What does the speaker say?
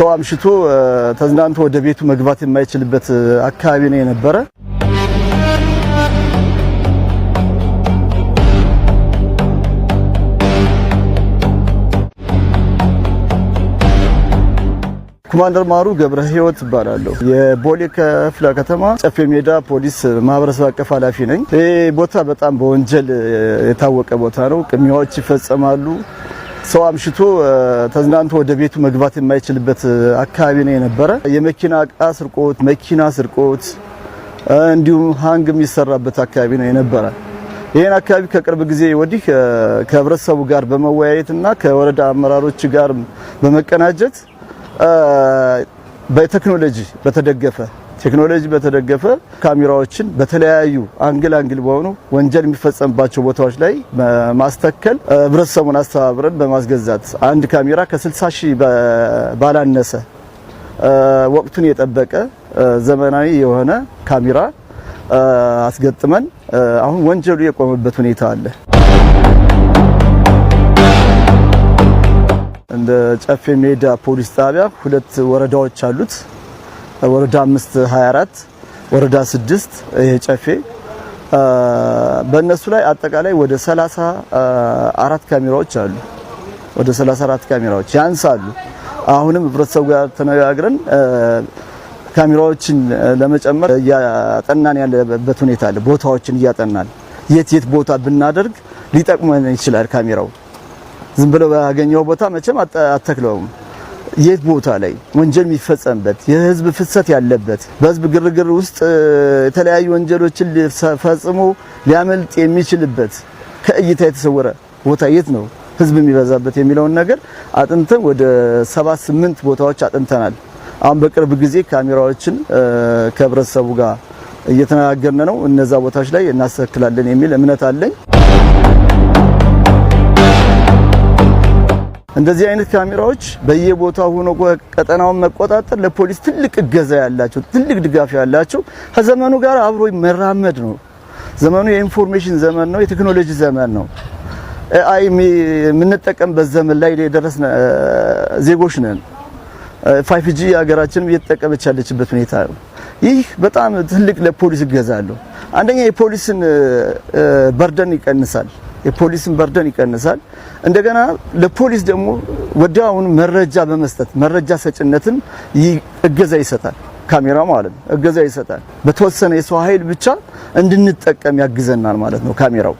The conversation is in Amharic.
ሰው አምሽቶ ተዝናንቶ ወደ ቤቱ መግባት የማይችልበት አካባቢ ነው የነበረ። ኮማንደር ማሩ ገብረ ህይወት ይባላልው የቦሌ ክፍለ ከተማ ጨፌ ሜዳ ፖሊስ ማህበረሰብ አቀፍ ኃላፊ ነኝ። ይሄ ቦታ በጣም በወንጀል የታወቀ ቦታ ነው። ቅሚያዎች ይፈጸማሉ። ሰው አምሽቶ ተዝናንቶ ወደ ቤቱ መግባት የማይችልበት አካባቢ ነው የነበረ። የመኪና ዕቃ ስርቆት፣ መኪና ስርቆት እንዲሁም ሃንግ የሚሰራበት አካባቢ ነው የነበረ። ይሄን አካባቢ ከቅርብ ጊዜ ወዲህ ከህብረተሰቡ ጋር በመወያየትና ከወረዳ አመራሮች ጋር በመቀናጀት በቴክኖሎጂ በተደገፈ ካሜራዎችን በተለያዩ አንግል በሆኑ ወንጀል የሚፈጸምባቸው ቦታዎች ላይ ማስተከል ህብረተሰቡን አስተባብረን በማስገዛት አንድ ካሜራ ከ60 ሺህ ባላነሰ ወቅቱን የጠበቀ ዘመናዊ የሆነ ካሜራ አስገጥመን አሁን ወንጀሉ የቆመበት ሁኔታ አለ። እንደ ጨፌ ሜዳ ፖሊስ ጣቢያ ሁለት ወረዳዎች አሉት። ወረዳ 524 ወረዳ 6 ይሄ ጨፌ በእነሱ ላይ አጠቃላይ ወደ 34 ካሜራዎች አሉ። ወደ 34 ካሜራዎች ያንሳሉ። አሁንም ህብረተሰቡ ጋር ተነጋግረን ካሜራዎችን ለመጨመር ያጠናን ያለበት ሁኔታ አለ። ቦታዎችን ያጠናን የት ቦታ ብናደርግ ሊጠቅመን ይችላል ካሜራው ዝም ብለው ባገኘው ቦታ መቼም አተክለውም። የት ቦታ ላይ ወንጀል የሚፈጸምበት የህዝብ ፍሰት ያለበት በህዝብ ግርግር ውስጥ የተለያዩ ወንጀሎችን ፈጽሞ ሊያመልጥ የሚችልበት ከእይታ የተሰወረ ቦታ የት ነው ህዝብ የሚበዛበት የሚለውን ነገር አጥንተን ወደ 78 ቦታዎች አጥንተናል። አሁን በቅርብ ጊዜ ካሜራዎችን ከህብረተሰቡ ጋር እየተነጋገርን ነው። እነዛ ቦታዎች ላይ እናስተካክላለን የሚል እምነት አለኝ። እንደዚህ አይነት ካሜራዎች በየቦታው ሆኖ ቀጠናውን መቆጣጠር ለፖሊስ ትልቅ እገዛ ያላቸው ትልቅ ድጋፍ ያላቸው ከዘመኑ ጋር አብሮ መራመድ ነው። ዘመኑ የኢንፎርሜሽን ዘመን ነው፣ የቴክኖሎጂ ዘመን ነው። አይ የምንጠቀምበት ዘመን ላይ የደረስን ዜጎች ነን። 5G ሀገራችንም እየተጠቀመች ያለችበት ሁኔታ ነው። ይህ በጣም ትልቅ ለፖሊስ እገዛ አለው። አንደኛ የፖሊስን በርደን ይቀንሳል። እንደገና ለፖሊስ ደግሞ ወዲያውኑ መረጃ በመስጠት መረጃ ሰጭነትን እገዛ ይሰጣል። ካሜራ ማለት ነው እገዛ ይሰጣል። በተወሰነ የሰው ኃይል ብቻ እንድንጠቀም ያግዘናል ማለት ነው ካሜራው።